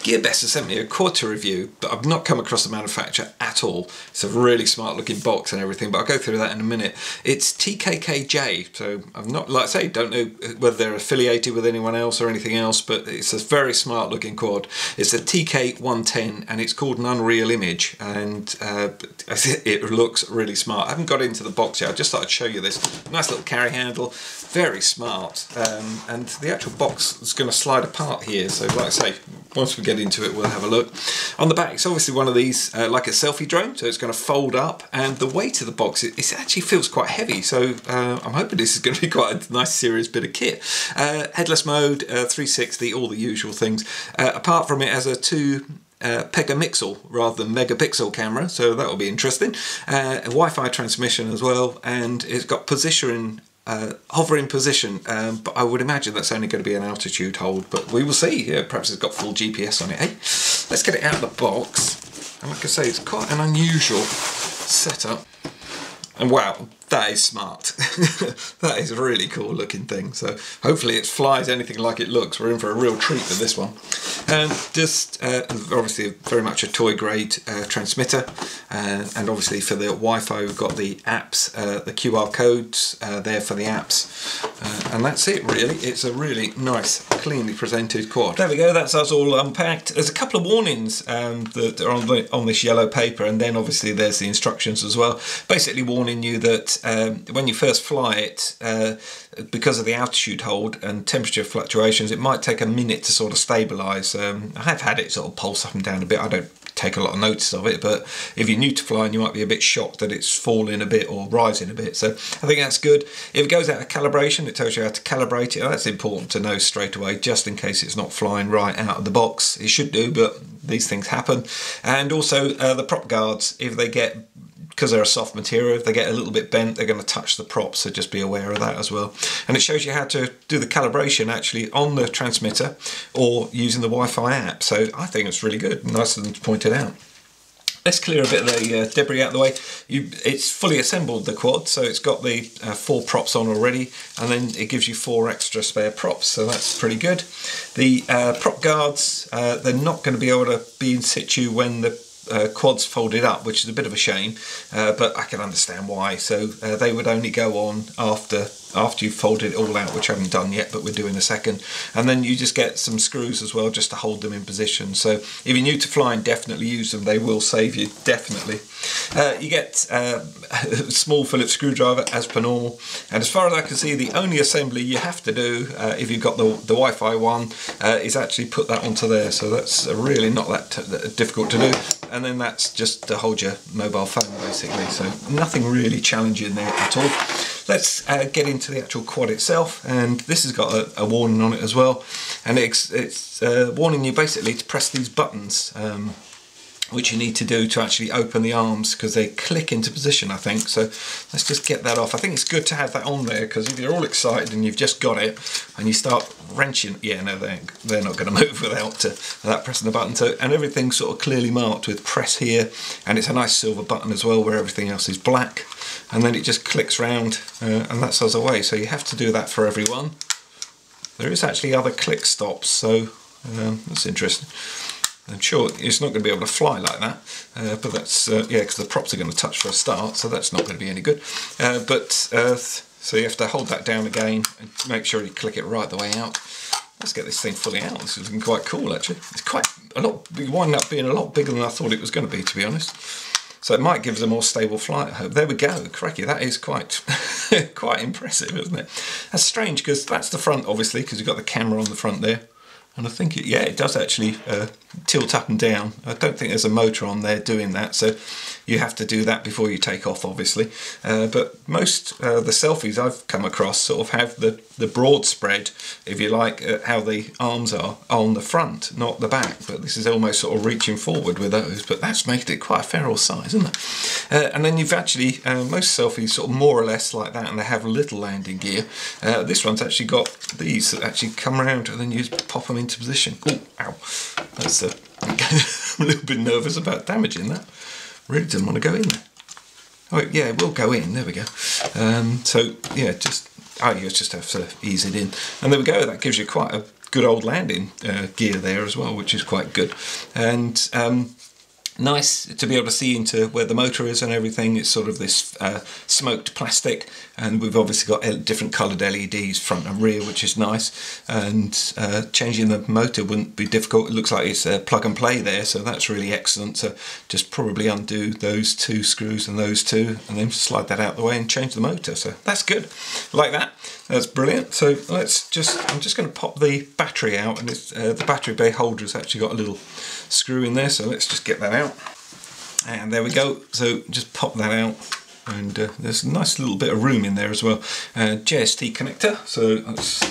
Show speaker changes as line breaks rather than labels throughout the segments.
Gearbest has sent me a quad to review, but I've not come across the manufacturer at all. It's a really smart looking box and everything, but I'll go through that in a minute. It's TKKJ, so I'm not, like I say, don't know whether they're affiliated with anyone else or anything else, but it's a very smart looking quad. It's a TK110 and it's called an Unreal Image, and it looks really smart. I haven't got into the box yet, I just thought I'd show you this. Nice little carry handle, very smart, and the actual box is going to slide apart here, so like I say, once we get into it we'll have a look. On the back it's obviously one of these like a selfie drone, so it's going to fold up, and the weight of the box, it actually feels quite heavy, so I'm hoping this is going to be quite a nice serious bit of kit. Headless mode, 360, all the usual things. Apart from it has a 2 megapixel rather than megapixel camera, so that will be interesting. A Wi-Fi transmission as well, and it's got position, hovering position, but I would imagine that's only going to be an altitude hold, but we will see. Yeah, perhaps it's got full GPS on it. Hey, let's get it out of the box, and like I say, it's quite an unusual setup, and wow, that is smart. That is a really cool looking thing, so hopefully it flies anything like it looks. We're in for a real treat with this one. And just obviously very much a toy grade transmitter, and obviously for the Wi-Fi we've got the apps, the QR codes there for the apps, and that's it really. It's a really nice cleanly presented quad. There we go, that's us all unpacked. There's a couple of warnings that are on this yellow paper, and then obviously there's the instructions as well, basically warning you that when you first fly it, because of the altitude hold and temperature fluctuations, it might take a minute to sort of stabilise. I have had it sort of pulse up and down a bit. I don't take a lot of notice of it, but if you're new to flying you might be a bit shocked that it's falling a bit or rising a bit, so I think that's good. If it goes out of calibration, it tells you how to calibrate it. That's important to know straight away, just in case it's not flying right out of the box. It should do, but these things happen. And also the prop guards, if they get, because they're a soft material, if they get a little bit bent, they're going to touch the props, so just be aware of that as well. And it shows you how to do the calibration actually on the transmitter or using the Wi-Fi app, so I think it's really good, nice of them to point it out. Let's clear a bit of the debris out of the way. It's fully assembled, the quad, so it's got the 4 props on already, and then it gives you 4 extra spare props, so that's pretty good. The prop guards, they're not going to be able to be in situ when the quad's folded up, which is a bit of a shame, but I can understand why. So they would only go on after you've folded it all out, which I haven't done yet, but we're doing a second. And then you just get some screws as well just to hold them in position. So if you're new to flying, definitely use them, they will save you, definitely. You get a small Phillips screwdriver as per normal, and as far as I can see, the only assembly you have to do if you've got the Wi-Fi one is actually put that onto there, so that's really not that difficult to do. And then that's just to hold your mobile phone basically, so nothing really challenging there at all. Let's get into the actual quad itself, and this has got a warning on it as well, and it's warning you basically to press these buttons, which you need to do to actually open the arms, because they click into position, I think. So let's just get that off. I think it's good to have that on there, because if you're all excited and you've just got it and you start wrenching, yeah, no, they're not going to move without pressing the button. So, and everything's sort of clearly marked with press here, and it's a nice silver button as well where everything else is black, and then it just clicks round and that's us away. So you have to do that for everyone. There is actually other click stops, so that's interesting. I'm sure it's not going to be able to fly like that, but that's, yeah, because the props are going to touch for a start, so that's not going to be any good. So you have to hold that down again and make sure you click it right the way out. Let's get this thing fully out. This is looking quite cool actually. It's quite a lot, it wound up being a lot bigger than I thought it was going to be honest. So it might give us a more stable flight, I hope. There we go, cracky, that is quite quite impressive, isn't it? That's strange, because that's the front obviously, because you've got the camera on the front there. And I think, yeah, it does actually tilt up and down. I don't think there's a motor on there doing that, so you have to do that before you take off, obviously. But most the Selfies I've come across sort of have the broad spread, if you like, how the arms are on the front, not the back. But this is almost sort of reaching forward with those, but that's making it quite a feral size, isn't it? And then you've actually, most Selfies sort of more or less like that, and they have little landing gear. This one's actually got these that actually come around and then you just pop them into position. Oh, ow. That's I'm a little bit nervous about damaging that. Really didn't want to go in there. Oh yeah, it will go in, there we go. So yeah, you just have to ease it in. And there we go, that gives you quite good old landing gear there as well, which is quite good. And nice to be able to see into where the motor is and everything. It's sort of this smoked plastic, and we've obviously got different coloured LEDs front and rear, which is nice. And changing the motor wouldn't be difficult. It looks like it's plug and play there, so that's really excellent. So just probably undo those 2 screws and those 2, and then slide that out the way and change the motor. So that's good, like that. That's brilliant. So I'm just going to pop the battery out, and it's, the battery bay holder has actually got a little screw in there, so let's just get that out. And there we go. So just pop that out, and there's a nice little bit of room in there as well. JST connector, so that's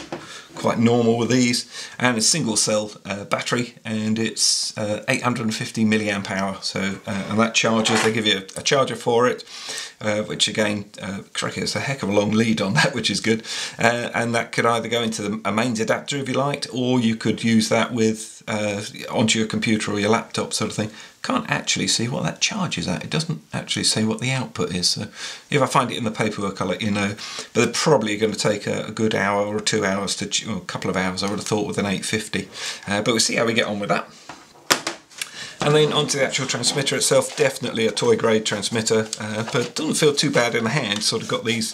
quite normal with these, and a single cell battery, and it's 850 milliamp hour. So and that charges, they give you a charger for it, which again, cracky, it's a heck of a long lead on that, which is good. And that could either go into a mains adapter if you liked, or you could use that with onto your computer or your laptop sort of thing. Can't actually see what that charges at. It doesn't actually say what the output is. So if I find it in the paperwork, I'll let you know. But they're probably going to take a good hour or 2 hours to, or a couple of hours, I would have thought, with an 850. But we'll see how we get on with that. And then onto the actual transmitter itself, definitely a toy grade transmitter, but doesn't feel too bad in the hand. Sort of got these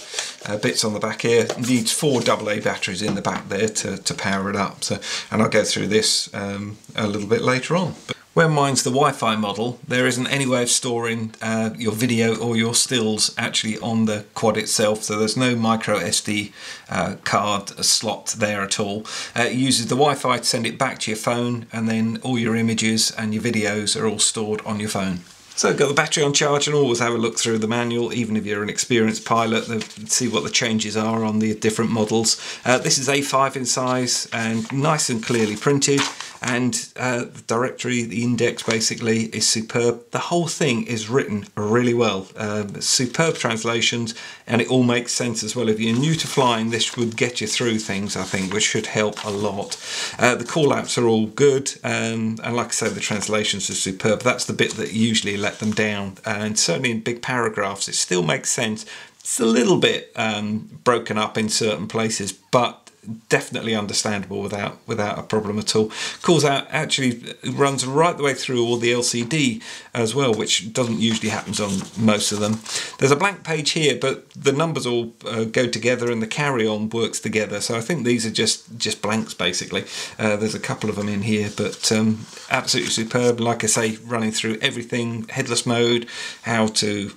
bits on the back here. Needs 4 AA batteries in the back there to power it up. So, and I'll go through this a little bit later on. But where mine's the Wi-Fi model, there isn't any way of storing your video or your stills actually on the quad itself, so there's no micro SD card slot there at all. It uses the Wi-Fi to send it back to your phone, and then all your images and your videos are all stored on your phone. So got the battery on charge, and always have a look through the manual, even if you're an experienced pilot, see what the changes are on the different models. This is A5 in size and nice and clearly printed, and the directory, the index basically is superb. The whole thing is written really well, superb translations, and it all makes sense as well. If you're new to flying, this would get you through things, I think, which should help a lot. The call outs are all good, and like I say, the translations are superb. That's the bit that usually let them down, and certainly in big paragraphs it still makes sense. It's a little bit broken up in certain places, but definitely understandable without a problem at all. Calls out actually runs right the way through all the LCD as well, which doesn't usually happen on most of them. There's a blank page here, but the numbers all go together and the carry-on works together, so I think these are just blanks basically. There's a couple of them in here, but absolutely superb. Like I say, running through everything, headless mode, how to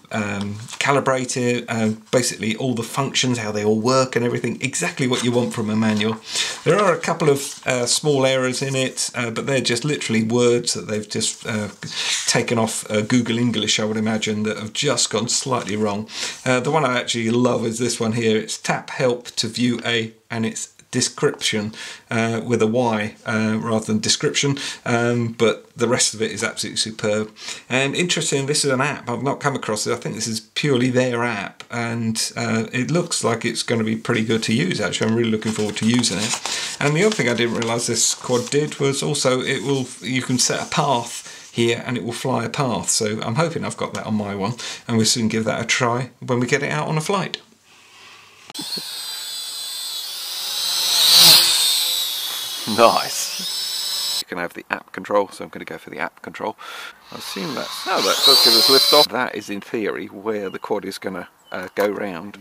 calibrate it, basically all the functions, how they all work and everything, exactly what you want from a manual. There are a couple of small errors in it, but they're just literally words that they've just taken off Google English, I would imagine, that have just gone slightly wrong. The one I actually love is this one here. It's tap help to view and it's description with a Y rather than description, but the rest of it is absolutely superb. And interesting, this is an app. I've not come across it. I think this is purely their app, and it looks like it's going to be pretty good to use. Actually, I'm really looking forward to using it. And the other thing I didn't realise this quad did was also you can set a path here and it will fly a path. So I'm hoping I've got that on my one, and we'll soon give that a try when we get it out on a flight. Nice. You can have the app control, so I'm going to go for the app control. I assume that does give us lift off. That is in theory where the quad is going to go round.